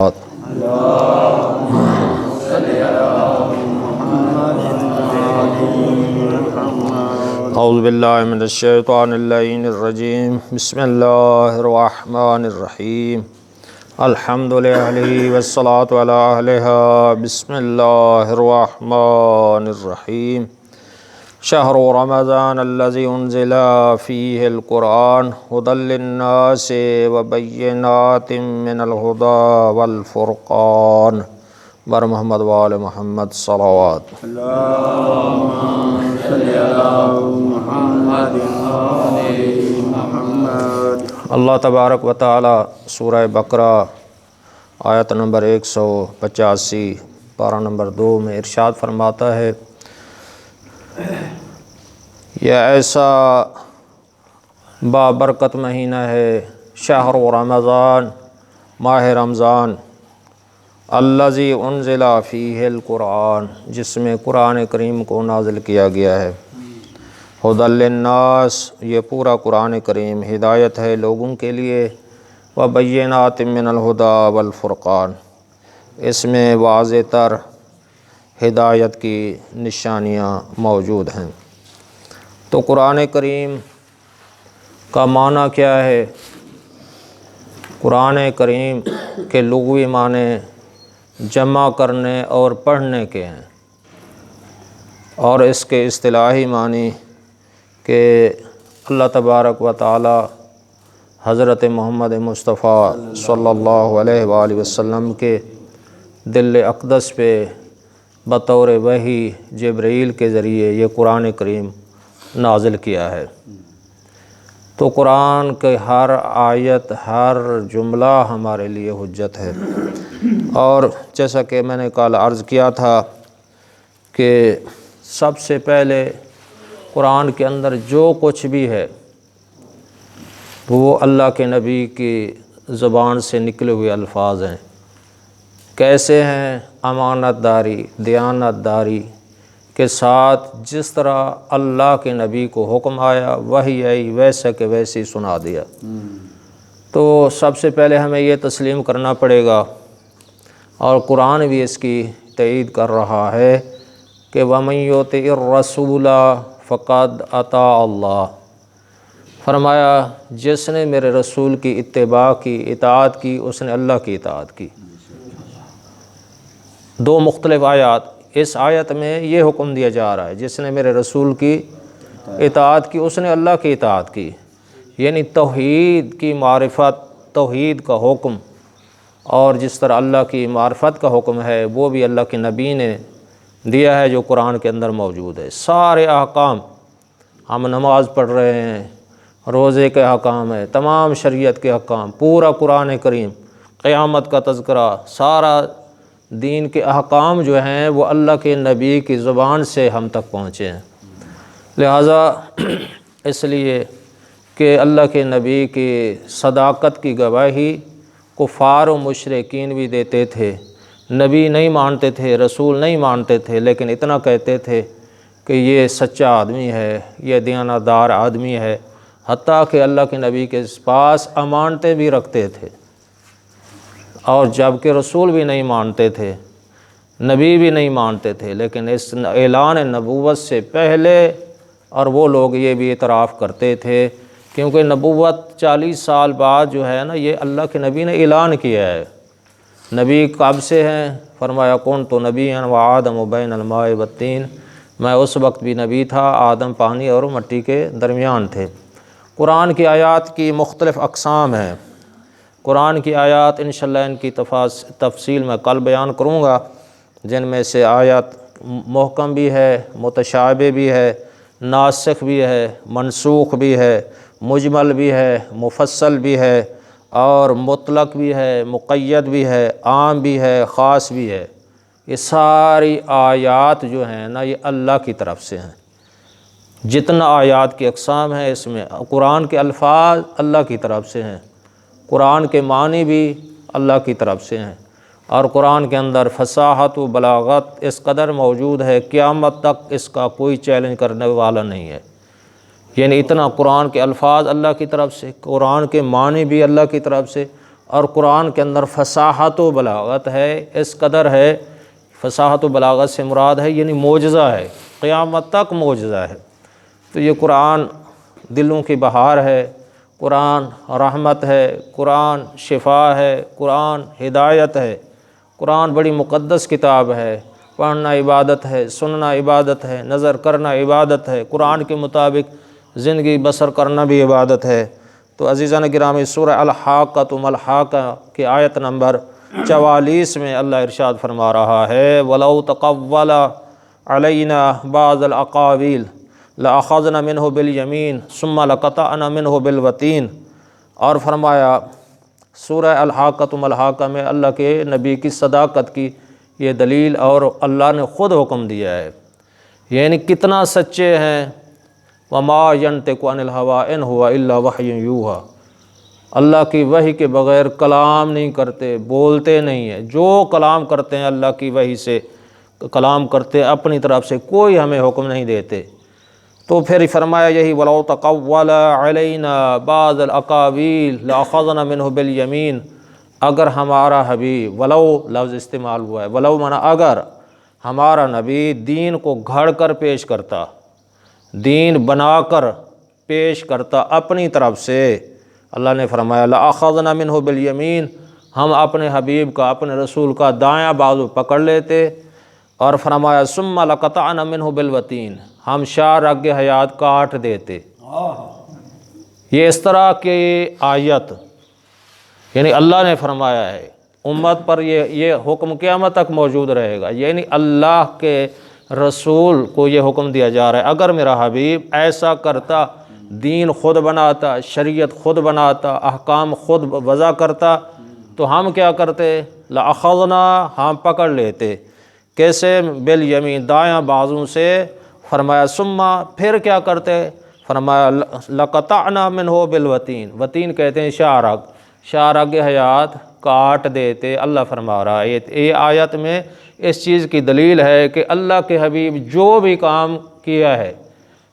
اعوذ باللہ من الشیطان اللعین الرجیم بسم اللہ الرحمن الرحیم الحمد للہ والصلاة علی اہلہا بسم اللہ الرحمن الرحیم شہر رمضان الذی انزل فیہ القرآن ھدی للناس وبینات من الھدی والفرقان بر محمد وآل محمد صلوات اللہ تبارک و تعالی سورہ بقرہ آیت نمبر 185 پارہ نمبر 2 میں ارشاد فرماتا ہے، یہ ایسا بابرکت مہینہ ہے شہر رمضان، ماہ رمضان، الذی انزل فیہ القرآن، جس میں قرآن کریم کو نازل کیا گیا ہے، ھدی للناس، یہ پورا قرآن کریم ہدایت ہے لوگوں کے لیے، وبینات من الھدی والفرقان، اس میں واضح تر ہدایت کی نشانیاں موجود ہیں۔ تو قرآن کریم کا معنی کیا ہے؟ قرآن کریم کے لغوی معنی جمع کرنے اور پڑھنے کے ہیں، اور اس کے اصطلاحی معنی کہ اللہ تبارک و تعالی حضرت محمد مصطفیٰ صلی اللہ علیہ وآلہ وسلم کے دل اقدس پہ بطور وحی جبرائیل کے ذریعے یہ قرآن کریم نازل کیا ہے۔ تو قرآن کے ہر آیت، ہر جملہ ہمارے لیے حجت ہے، اور جیسا کہ میں نے کل عرض کیا تھا کہ سب سے پہلے قرآن کے اندر جو کچھ بھی ہے وہ اللہ کے نبی کی زبان سے نکلے ہوئے الفاظ ہیں۔ کیسے ہیں؟ امانت داری، دیانت داری کے ساتھ جس طرح اللہ کے نبی کو حکم آیا، وحی آئی، ویسا کہ ویسے سنا دیا۔ تو سب سے پہلے ہمیں یہ تسلیم کرنا پڑے گا، اور قرآن بھی اس کی تائید کر رہا ہے کہ وَمَن يُطِعِ الرَّسُولَ فَقَدْ أَطَاعَ اللَّهَ، فرمایا جس نے میرے رسول کی اتباع کی، اطاعت کی، اس نے اللہ کی اطاعت کی۔ دو مختلف آیات، اس آیت میں یہ حکم دیا جا رہا ہے جس نے میرے رسول کی اطاعت کی اس نے اللہ کی اطاعت کی، یعنی توحید کی معرفت، توحید کا حکم، اور جس طرح اللہ کی معرفت کا حکم ہے وہ بھی اللہ کے نبی نے دیا ہے جو قرآن کے اندر موجود ہے۔ سارے احکام، ہم نماز پڑھ رہے ہیں، روزے کے احکام ہے، تمام شریعت کے احکام، پورا قرآن کریم، قیامت کا تذکرہ، سارا دین کے احکام جو ہیں وہ اللہ کے نبی کی زبان سے ہم تک پہنچے ہیں۔ لہٰذا اس لیے کہ اللہ کے نبی کی صداقت کی گواہی کفار و مشرکین بھی دیتے تھے، نبی نہیں مانتے تھے، رسول نہیں مانتے تھے، لیکن اتنا کہتے تھے کہ یہ سچا آدمی ہے، یہ دیانت دار آدمی ہے، حتیٰ کہ اللہ کے نبی کے پاس امانتیں بھی رکھتے تھے، اور جب کہ رسول بھی نہیں مانتے تھے، نبی بھی نہیں مانتے تھے، لیکن اس اعلان نبوت سے پہلے اور وہ لوگ یہ بھی اعتراف کرتے تھے، کیونکہ نبوت 40 سال بعد جو ہے نا، یہ اللہ کے نبی نے اعلان کیا ہے۔ نبی کب سے ہیں؟ فرمایا کنت نبیا وآدم بین الماء والطین، میں اس وقت بھی نبی تھا، آدم پانی اور مٹی کے درمیان تھے۔ قرآن کی آیات کی مختلف اقسام ہیں، قرآن کی آیات انشاءاللہ ان کی تفصیل میں کل بیان کروں گا، جن میں سے آیات محکم بھی ہے، متشابہ بھی ہے، ناسخ بھی ہے، منسوخ بھی ہے، مجمل بھی ہے، مفصل بھی ہے، اور مطلق بھی ہے، مقید بھی ہے، عام بھی ہے، خاص بھی ہے۔ یہ ساری آیات جو ہیں نا یہ اللہ کی طرف سے ہیں۔ جتنا آیات کی اقسام ہیں اس میں قرآن کے الفاظ اللہ کی طرف سے ہیں، قرآن کے معنی بھی اللہ کی طرف سے ہیں، اور قرآن کے اندر فصاحت و بلاغت اس قدر موجود ہے، قیامت تک اس کا کوئی چیلنج کرنے والا نہیں ہے۔ یعنی اتنا قرآن کے الفاظ اللہ کی طرف سے، قرآن کے معنی بھی اللہ کی طرف سے، اور قرآن کے اندر فصاحت و بلاغت ہے، اس قدر ہے، فصاحت و بلاغت سے مراد ہے یعنی معجزہ ہے، قیامت تک معجزہ ہے۔ تو یہ قرآن دلوں کی بہار ہے، قرآن رحمت ہے، قرآن شفا ہے، قرآن ہدایت ہے، قرآن بڑی مقدس کتاب ہے، پڑھنا عبادت ہے، سننا عبادت ہے، نظر کرنا عبادت ہے، قرآن کے مطابق زندگی بسر کرنا بھی عبادت ہے۔ تو عزیزان گرامی، سورہ الحاقۃ ما الحاقۃ کی آیت نمبر 44 میں اللہ ارشاد فرما رہا ہے وَلَوْ تَقَوَّلَ عَلَيْنَا بَعْضَ الْأَقَاوِيلِ لَأَخَذْنَا مِنْهُ بِالْيَمِينِ ثُمَّ لَقَطَعْنَا مِنْهُ بِالْوَتِينِ۔ اور فرمایا سورہ الحاقۃ ما الحاقۃ میں اللہ کے نبی کی صداقت کی یہ دلیل، اور اللہ نے خود حکم دیا ہے، یعنی کتنا سچے ہیں۔ وَمَا يَنْطِقُ عَنِ الْهَوَىٰ إِنْ هُوَ إِلَّا وَحْيٌ يُوحَىٰ۔ اللہ کی وحی کے بغیر کلام نہیں کرتے، بولتے نہیں ہیں، جو کلام کرتے ہیں اللہ کی وحی سے کلام کرتے، اپنی طرف سے کوئی ہمیں حکم نہیں دیتے۔ تو پھر فرمایا یہی وَلَوْ تَقَوَّلَ عَلَيْنَا بَعْضَ الْأَقَاوِيلِ لَأَخَذْنَا مِنْهُ بِالْيَمِينِ۔ اگر ہمارا حبیب، ولو لفظ استعمال ہوا ہے، ولو مانا اگر ہمارا نبی دین کو گھڑ کر پیش کرتا، دین بنا کر پیش کرتا اپنی طرف سے، اللہ نے فرمایا لَأَخَذْنَا مِنْهُ بِالْيَمِينِ، ہم اپنے حبیب کا، اپنے رسول کا دایاں بازو پکڑ لیتے، اور فرمایا ثُمَّ لَقَطَعْنَا مِنْهُ بِالْوَتِينِ، ہم شاہ رگ حیات کاٹ دیتے۔ یہ اس طرح کی آیت یعنی اللہ نے فرمایا ہے امت پر یہ حکم قیامت تک موجود رہے گا، یعنی اللہ کے رسول کو یہ حکم دیا جا رہا ہے اگر میرا حبیب ایسا کرتا، دین خود بناتا، شریعت خود بناتا، احکام خود وضع کرتا، تو ہم کیا کرتے؟ لَأَخَذْنَا، ہم پکڑ لیتے، کیسے؟ بِالْيَمِينِ، دایاں بازو سے۔ فرمایا ثم، پھر کیا کرتے؟ فرمایا لَقَطَعْنَا مِنْهُ بِالْوَتِينِ، وتین کہتے ہیں شاہ رگ، شاہ رگ حیات کاٹ دیتے۔ اللہ فرما رہا ہے یہ آیت میں اس چیز کی دلیل ہے کہ اللہ کے حبیب جو بھی کام کیا ہے،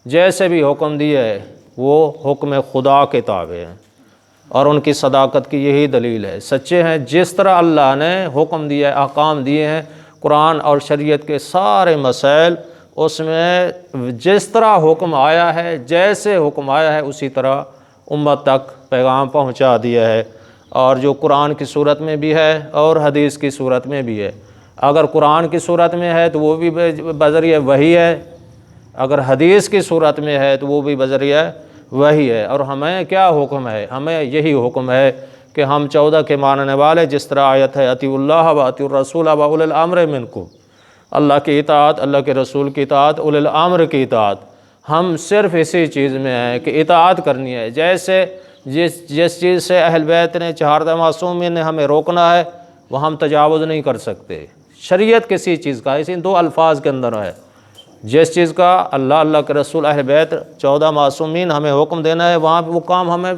جیسے بھی حکم دیا ہے، وہ حکم خدا کے تابع ہیں، اور ان کی صداقت کی یہی دلیل ہے، سچے ہیں۔ جس طرح اللہ نے حکم دیا ہے، احکام دیے ہیں، قرآن اور شریعت کے سارے مسائل، اس میں جس طرح حکم آیا ہے، جیسے حکم آیا ہے، اسی طرح امت تک پیغام پہنچا دیا ہے، اور جو قرآن کی صورت میں بھی ہے اور حدیث کی صورت میں بھی ہے۔ اگر قرآن کی صورت میں ہے تو وہ بھی بذریعہ وحی ہے، اگر حدیث کی صورت میں ہے تو وہ بھی بذریعہ وحی ہے۔ اور ہمیں کیا حکم ہے؟ ہمیں یہی حکم ہے کہ ہم 14 کے ماننے والے، جس طرح آیت ہے اطیعوا اللہ و اطیعوا الرسول و اولی الامر منکم، اللہ کی اطاعت، اللہ کے رسول کی اطاعت، اولی الامر کی اطاعت، ہم صرف اسی چیز میں ہیں کہ اطاعت کرنی ہے۔ جیسے جس چیز سے اہل بیت نے، 14 معصومین نے ہمیں روکنا ہے، وہ ہم تجاوز نہیں کر سکتے۔ شریعت کسی چیز کا اسی 2 الفاظ کے اندر ہے، جس چیز کا اللہ، اللہ کے رسول، اہل بیت، 14 معصومین ہمیں حکم دینا ہے، وہاں وہ کام ہمیں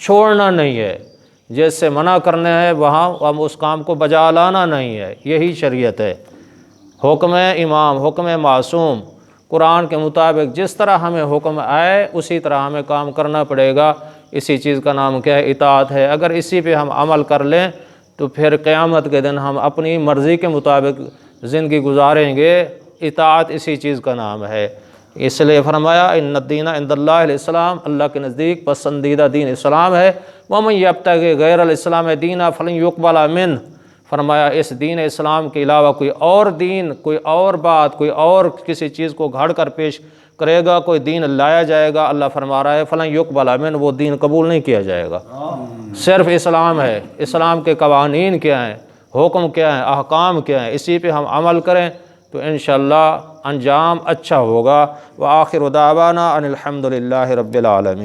چھوڑنا نہیں ہے، جس سے منع کرنا ہے وہاں ہم اس کام کو بجا لانا نہیں ہے۔ یہی شریعت ہے، حکم امام، حکم معصوم، قرآن کے مطابق جس طرح ہمیں حکم آئے اسی طرح ہمیں کام کرنا پڑے گا۔ اسی چیز کا نام کیا ہے؟ اطاعت ہے۔ اگر اسی پہ ہم عمل کر لیں تو پھر قیامت کے دن ہم اپنی مرضی کے مطابق زندگی گزاریں گے۔ اطاعت اسی چیز کا نام ہے، اس لیے فرمایا ان الدین عند اللہ الاسلام، اللہ کے نزدیک پسندیدہ دین اسلام ہے۔ ومن یبتغی غیر الاسلام دینا فلن یقبل منہ، فرمایا اس دین اسلام کے علاوہ کوئی اور دین، کوئی اور بات، کوئی اور کسی چیز کو گھڑ کر پیش کرے گا، کوئی دین لایا جائے گا، اللہ فرما رہا ہے فلن یقبل منہ، وہ دین قبول نہیں کیا جائے گا۔ صرف اسلام ہے، اسلام کے قوانین کیا ہیں، حکم کیا ہیں، احکام کیا ہیں، اسی پہ ہم عمل کریں تو انشاءاللہ انجام اچھا ہوگا۔ وآخر دعوانا ان الحمد للہ رب العالمین۔